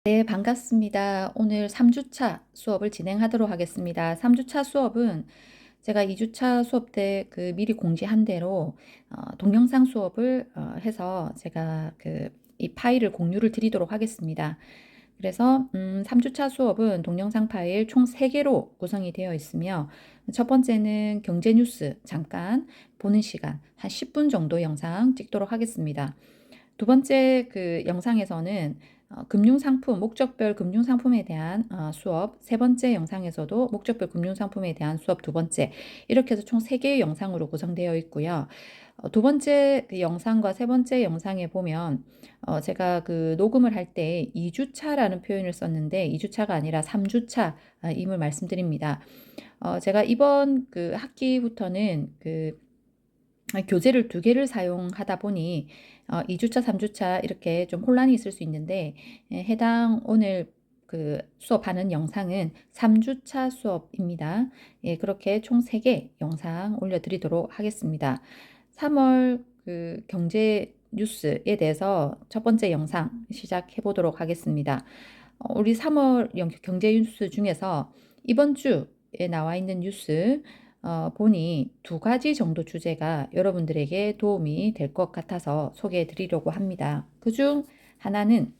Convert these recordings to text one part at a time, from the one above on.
네, 반갑습니다. 오늘 3주차 수업을 진행하도록 하겠습니다. 3주차 수업은 제가 2주차 수업 때 미리 공지한 대로 동영상 수업을 해서 제가 이 파일을 공유를 드리도록 하겠습니다. 그래서 3주차 수업은 동영상 파일 총 3개로 구성이 되어 있으며, 첫 번째는 경제 뉴스 잠깐 보는 시간 한 10분 정도 영상 찍도록 하겠습니다. 두 번째 영상에서는 금융상품, 목적별 금융상품에 대한 수업, 세 번째 영상에서도 목적별 금융상품에 대한 수업 두 번째, 이렇게 해서 총 3개의 영상으로 구성되어 있고요. 두 번째 영상과 세 번째 영상에 보면 제가 녹음을 할 때 2주차라는 표현을 썼는데 2주차가 아니라 3주차 임을 말씀드립니다. 제가 이번 학기부터는 교재를 2개를 사용하다 보니 2주차, 3주차 이렇게 좀 혼란이 있을 수 있는데, 해당 오늘 수업하는 영상은 3주차 수업입니다. 예, 그렇게 총 3개 영상 올려드리도록 하겠습니다. 3월 경제 뉴스에 대해서 첫 번째 영상 시작해 보도록 하겠습니다. 우리 3월 경제 뉴스 중에서 이번 주에 나와 있는 뉴스 보니 2가지 정도 주제가 여러분들에게 도움이 될 것 같아서 소개해 드리려고 합니다. 그중 하나는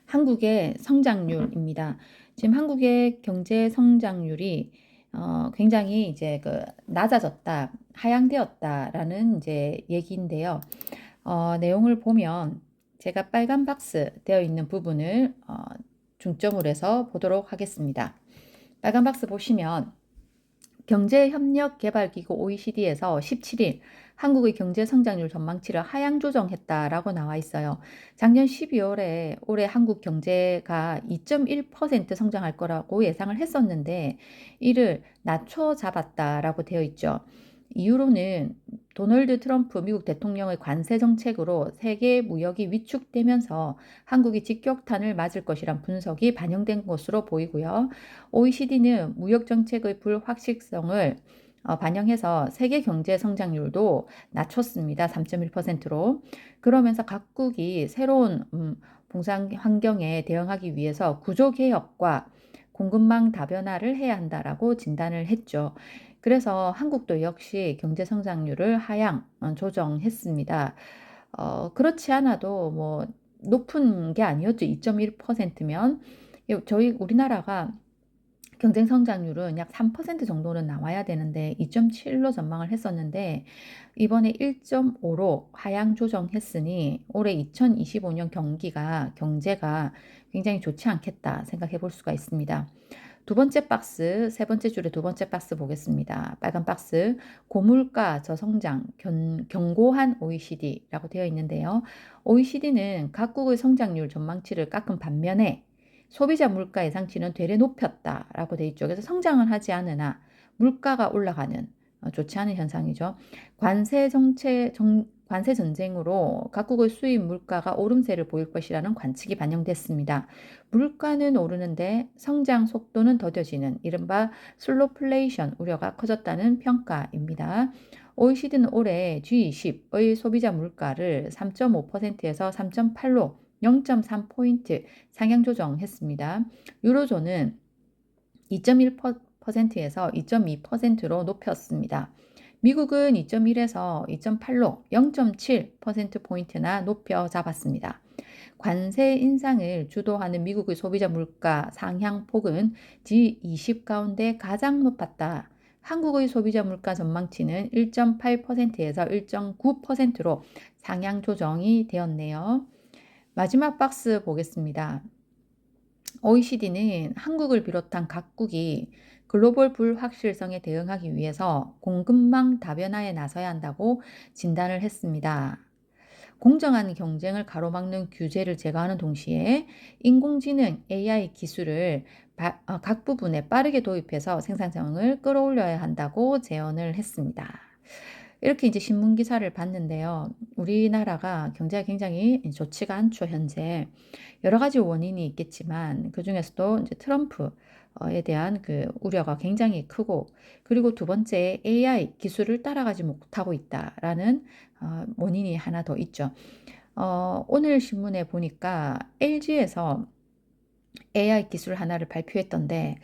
한국의 성장률입니다. 지금 한국의 경제 성장률이 굉장히 이제 낮아졌다, 하향되었다라는 이제 얘기인데요. 내용을 보면 제가 빨간 박스 되어 있는 부분을 중점으로 해서 보도록 하겠습니다. 빨간 박스 보시면 경제협력개발기구 OECD에서 17일 한국의 경제 성장률 전망치를 하향 조정했다라고 나와 있어요. 작년 12월에 올해 한국 경제가 2.1% 성장할 거라고 예상을 했었는데 이를 낮춰 잡았다라고 되어 있죠. 이유로는 도널드 트럼프 미국 대통령의 관세 정책으로 세계 무역이 위축되면서 한국이 직격탄을 맞을 것이란 분석이 반영된 것으로 보이고요. OECD는 무역 정책의 불확실성을 반영해서 세계 경제 성장률도 낮췄습니다. 3.1%로. 그러면서 각국이 새로운 봉상 환경에 대응하기 위해서 구조 개혁과 공급망 다변화를 해야 한다라고 진단을 했죠. 그래서 한국도 역시 경제 성장률을 하향 조정했습니다. 그렇지 않아도 뭐 높은 게 아니었죠. 2.1%면 저희 우리나라가 경쟁 성장률은 약 3% 정도는 나와야 되는데 2.7로 전망을 했었는데 이번에 1.5로 하향 조정했으니 올해 2025년 경제가 굉장히 좋지 않겠다 생각해 볼 수가 있습니다. 두 번째 박스, 세 번째 줄의 두 번째 박스 보겠습니다. 빨간 박스, 고물가 저성장 경고한 OECD라고 되어 있는데요. OECD는 각국의 성장률 전망치를 깎은 반면에 소비자 물가 예상치는 되레 높였다라고 돼 있죠. 그래서 성장은 하지 않으나 물가가 올라가는 좋지 않은 현상이죠. 관세 전쟁으로 각국의 수입 물가가 오름세를 보일 것이라는 관측이 반영됐습니다. 물가는 오르는데 성장 속도는 더뎌지는 이른바 슬로플레이션 우려가 커졌다는 평가입니다. OECD는 올해 G20의 소비자 물가를 3.5%에서 3.8로 0.3포인트 상향 조정했습니다. 유로존은 2.1%에서 2.2%로 높였습니다. 미국은 2.1에서 2.8로 0.7%포인트나 높여 잡았습니다. 관세 인상을 주도하는 미국의 소비자 물가 상향폭은 G20 가운데 가장 높았다. 한국의 소비자 물가 전망치는 1.8%에서 1.9%로 상향 조정이 되었네요. 마지막 박스 보겠습니다. OECD는 한국을 비롯한 각국이 글로벌 불확실성에 대응하기 위해서 공급망 다변화에 나서야 한다고 진단을 했습니다. 공정한 경쟁을 가로막는 규제를 제거하는 동시에 인공지능 AI 기술을 각 부분에 빠르게 도입해서 생산성을 끌어올려야 한다고 제언을 했습니다. 이렇게 이제 신문 기사를 봤는데요. 우리나라가 경제가 굉장히 좋지가 않죠, 현재. 여러 가지 원인이 있겠지만 그중에서도 이제 트럼프에 대한 우려가 굉장히 크고, 그리고 두 번째 AI 기술을 따라가지 못하고 있다라는 원인이 하나 더 있죠. 오늘 신문에 보니까 LG에서 AI 기술 하나를 발표했던데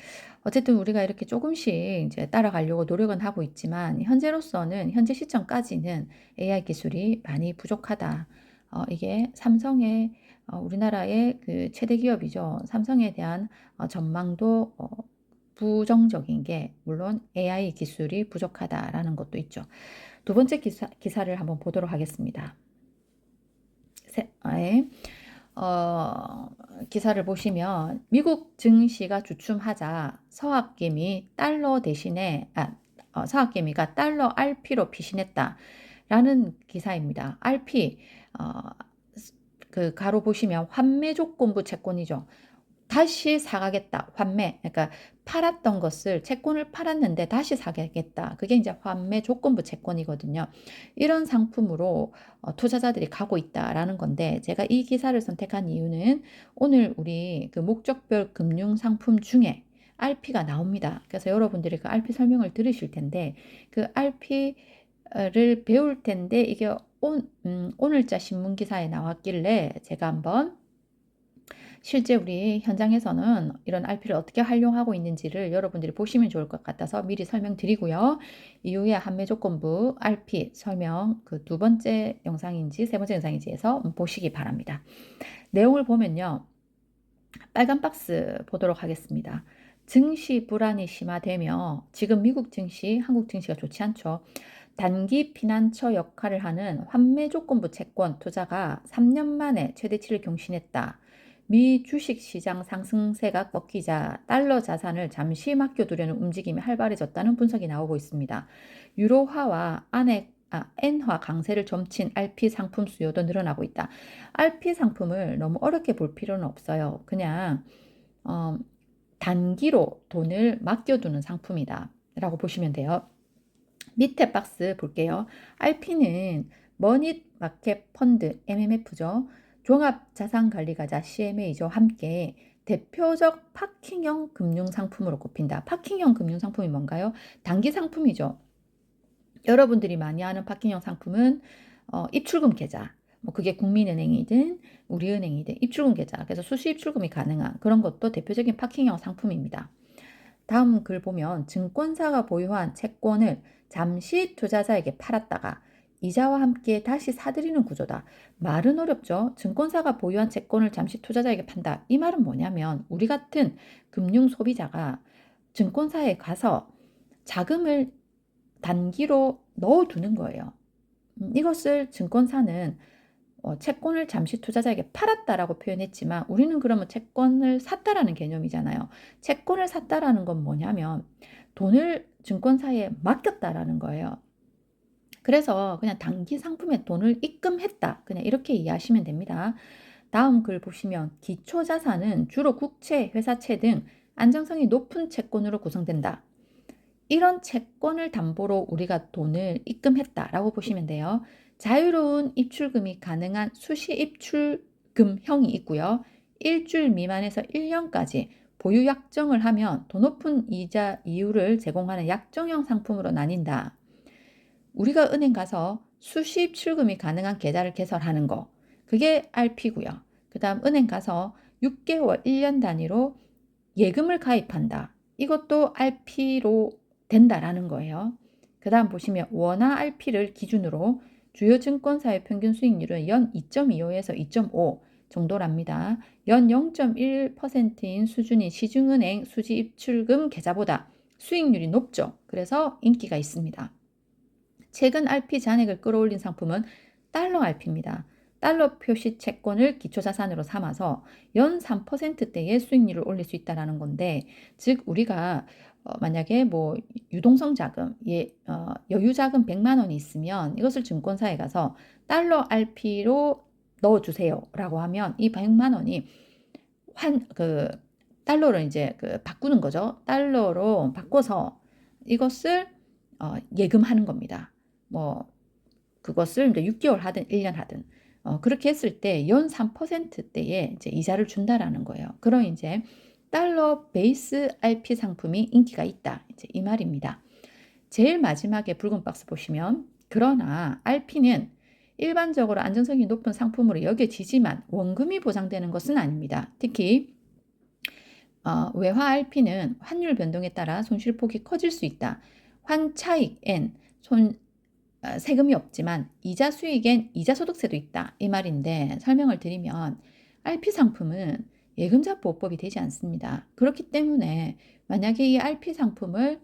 어쨌든 우리가 이렇게 조금씩 이제 따라가려고 노력은 하고 있지만 현재로서는 현재 시점까지는 AI 기술이 많이 부족하다. 이게 삼성의 우리나라의 그 최대 기업이죠. 삼성에 대한 전망도 부정적인 게 물론 AI 기술이 부족하다라는 것도 있죠. 두 번째 기사를 한번 보도록 하겠습니다. 네. 기사를 보시면 미국 증시가 주춤하자 서학개미가 달러 RP로 피신했다라는 기사입니다. RP 그 가로 보시면 환매 조건부 채권이죠. 다시 사가겠다. 환매. 그러니까 팔았던 것을 채권을 팔았는데 다시 사가겠다. 그게 이제 환매 조건부 채권이거든요. 이런 상품으로 투자자들이 가고 있다라는 건데 제가 이 기사를 선택한 이유는 오늘 우리 그 목적별 금융 상품 중에 RP가 나옵니다. 그래서 여러분들이 그 RP 설명을 들으실 텐데 그 RP를 배울 텐데 이게 오늘자 신문 기사에 나왔길래 제가 한번 실제 우리 현장에서는 이런 RP를 어떻게 활용하고 있는지를 여러분들이 보시면 좋을 것 같아서 미리 설명드리고요. 이후에 한매 조건부 RP 설명 그 두 번째 영상인지 세 번째 영상인지 해서 보시기 바랍니다. 내용을 보면요. 빨간 박스 보도록 하겠습니다. 증시 불안이 심화되며 지금 미국 증시, 한국 증시가 좋지 않죠. 단기 피난처 역할을 하는 환매 조건부 채권 투자가 3년 만에 최대치를 경신했다. 미 주식시장 상승세가 꺾이자 달러 자산을 잠시 맡겨두려는 움직임이 활발해졌다는 분석이 나오고 있습니다. 유로화와 엔화 강세를 점친 RP 상품 수요도 늘어나고 있다. RP 상품을 너무 어렵게 볼 필요는 없어요. 그냥 단기로 돈을 맡겨두는 상품이다 라고 보시면 돼요. 밑에 박스 볼게요. RP는 머니마켓 펀드 MMF죠. 종합자산관리가자 CMA죠. 함께 대표적 파킹형 금융상품으로 꼽힌다. 파킹형 금융상품이 뭔가요? 단기 상품이죠. 여러분들이 많이 아는 파킹형 상품은 입출금 계좌, 뭐 그게 국민은행이든 우리은행이든 입출금 계좌, 그래서 수시 입출금이 가능한 그런 것도 대표적인 파킹형 상품입니다. 다음 글 보면 증권사가 보유한 채권을 잠시 투자자에게 팔았다가 이자와 함께 다시 사들이는 구조다. 말은 어렵죠. 증권사가 보유한 채권을 잠시 투자자에게 판다. 이 말은 뭐냐면 우리 같은 금융 소비자가 증권사에 가서 자금을 단기로 넣어두는 거예요. 이것을 증권사는 채권을 잠시 투자자에게 팔았다라고 표현했지만 우리는 그러면 채권을 샀다라는 개념이잖아요. 채권을 샀다라는 건 뭐냐면 돈을 증권사에 맡겼다라는 거예요. 그래서 그냥 단기 상품에 돈을 입금했다. 그냥 이렇게 이해하시면 됩니다. 다음 글 보시면 기초자산은 주로 국채, 회사채 등 안정성이 높은 채권으로 구성된다. 이런 채권을 담보로 우리가 돈을 입금했다라고 보시면 돼요. 자유로운 입출금이 가능한 수시 입출금형이 있고요. 일주일 미만에서 1년까지 보유 약정을 하면 더 높은 이자 이율을 제공하는 약정형 상품으로 나뉜다. 우리가 은행 가서 수시 입출금이 가능한 계좌를 개설하는 거. 그게 RP고요. 그 다음 은행 가서 6개월, 1년 단위로 예금을 가입한다. 이것도 RP로 된다라는 거예요. 그 다음 보시면 원화 RP를 기준으로 주요 증권사의 평균 수익률은 연 2.25에서 2.5 정도랍니다. 연 0.1%인 수준인 시중은행 수지 입출금 계좌보다 수익률이 높죠. 그래서 인기가 있습니다. 최근 RP 잔액을 끌어올린 상품은 달러 RP입니다. 달러 표시 채권을 기초자산으로 삼아서 연 3%대의 수익률을 올릴 수 있다는 건데, 즉 우리가 만약에 뭐 유동성 자금, 여유 자금 100만 원이 있으면 이것을 증권사에 가서 달러 RP로 넣어주세요라고 하면 이 100만 원이 달러로 이제 바꾸는 거죠. 달러로 바꿔서 이것을 예금하는 겁니다. 뭐 그것을 이제 6개월 하든 1년 하든 그렇게 했을 때 연 3%대의 이제 이자를 준다라는 거예요. 그럼 이제 달러 베이스 RP 상품이 인기가 있다. 이제 이 말입니다. 제일 마지막에 붉은 박스 보시면 그러나 RP는 일반적으로 안정성이 높은 상품으로 여겨지지만 원금이 보장되는 것은 아닙니다. 특히 외화 RP는 환율 변동에 따라 손실폭이 커질 수 있다. 환차익엔 세금이 없지만 이자 수익엔 이자 소득세도 있다. 이 말인데 설명을 드리면 RP 상품은 예금자보호법이 되지 않습니다. 그렇기 때문에 만약에 이 RP 상품을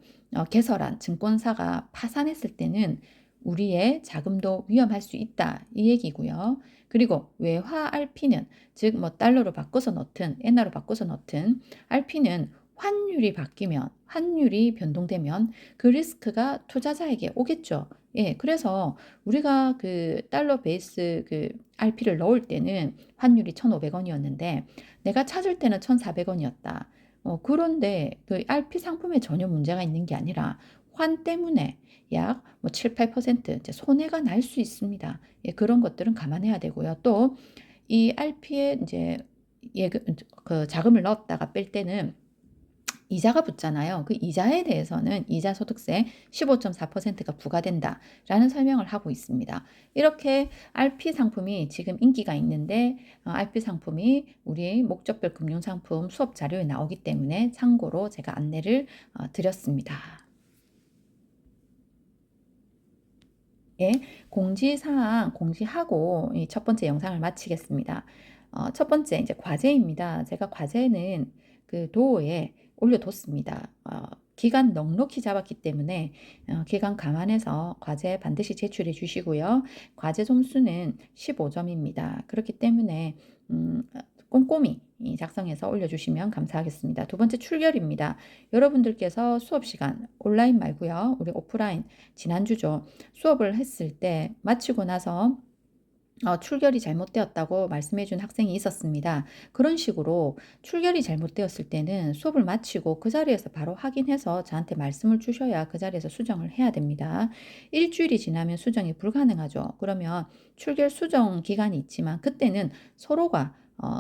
개설한 증권사가 파산했을 때는 우리의 자금도 위험할 수 있다. 이 얘기고요. 그리고 외화 RP는 즉 뭐 달러로 바꿔서 넣든 엔화로 바꿔서 넣든 RP는 환율이 바뀌면 환율이 변동되면 그 리스크가 투자자에게 오겠죠. 예, 그래서 우리가 그 달러 베이스 그 RP를 넣을 때는 환율이 1,500원이었는데 내가 찾을 때는 1,400원이었다. 그런데 그 RP 상품에 전혀 문제가 있는 게 아니라 환 때문에 약 뭐 7, 8% 이제 손해가 날 수 있습니다. 예, 그런 것들은 감안해야 되고요. 또 이 RP에 이제 그 자금을 넣었다가 뺄 때는 이자가 붙잖아요. 그 이자에 대해서는 이자 소득세 15.4%가 부과된다라는 설명을 하고 있습니다. 이렇게 RP 상품이 지금 인기가 있는데 RP 상품이 우리 목적별 금융상품 수업 자료에 나오기 때문에 참고로 제가 안내를 드렸습니다. 예, 공지사항 공지하고 이 첫 번째 영상을 마치겠습니다. 첫 번째 이제 과제입니다. 제가 과제는 그 도어에 올려뒀습니다. 기간 넉넉히 잡았기 때문에 기간 감안해서 과제 반드시 제출해 주시고요. 과제 점수는 15점입니다. 그렇기 때문에 꼼꼼히 작성해서 올려주시면 감사하겠습니다. 두 번째 출결입니다. 여러분들께서 수업 시간 온라인 말고요. 우리 오프라인 지난주죠. 수업을 했을 때 마치고 나서 출결이 잘못되었다고 말씀해 준 학생이 있었습니다. 그런 식으로 출결이 잘못되었을 때는 수업을 마치고 그 자리에서 바로 확인해서 저한테 말씀을 주셔야 그 자리에서 수정을 해야 됩니다. 일주일이 지나면 수정이 불가능하죠. 그러면 출결 수정 기간이 있지만 그때는 서로가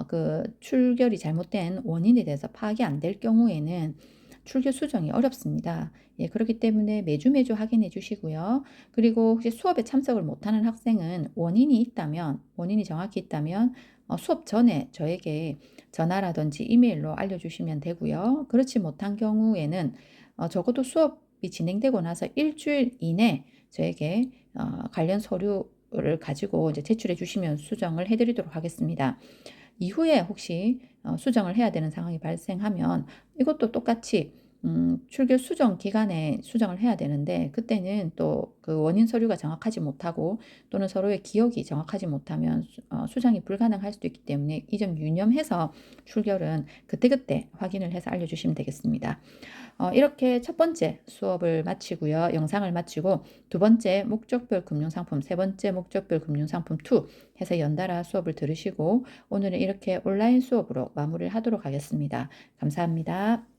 그 출결이 잘못된 원인에 대해서 파악이 안 될 경우에는 출결 수정이 어렵습니다. 예, 그렇기 때문에 매주 확인해 주시고요. 그리고 혹시 수업에 참석을 못하는 학생은 원인이 정확히 있다면 수업 전에 저에게 전화라든지 이메일로 알려주시면 되고요. 그렇지 못한 경우에는 적어도 수업이 진행되고 나서 일주일 이내 저에게 관련 서류를 가지고 이제 제출해 주시면 수정을 해드리도록 하겠습니다. 이후에 혹시 수정을 해야 되는 상황이 발생하면 이것도 똑같이 출결 수정 기간에 수정을 해야 되는데 그때는 또 그 원인 서류가 정확하지 못하고 또는 서로의 기억이 정확하지 못하면 수정이 불가능할 수도 있기 때문에 이 점 유념해서 출결은 그때그때 확인을 해서 알려주시면 되겠습니다. 이렇게 첫 번째 수업을 마치고요. 영상을 마치고 두 번째 목적별 금융상품, 세 번째 목적별 금융상품 2 해서 연달아 수업을 들으시고 오늘은 이렇게 온라인 수업으로 마무리를 하도록 하겠습니다. 감사합니다.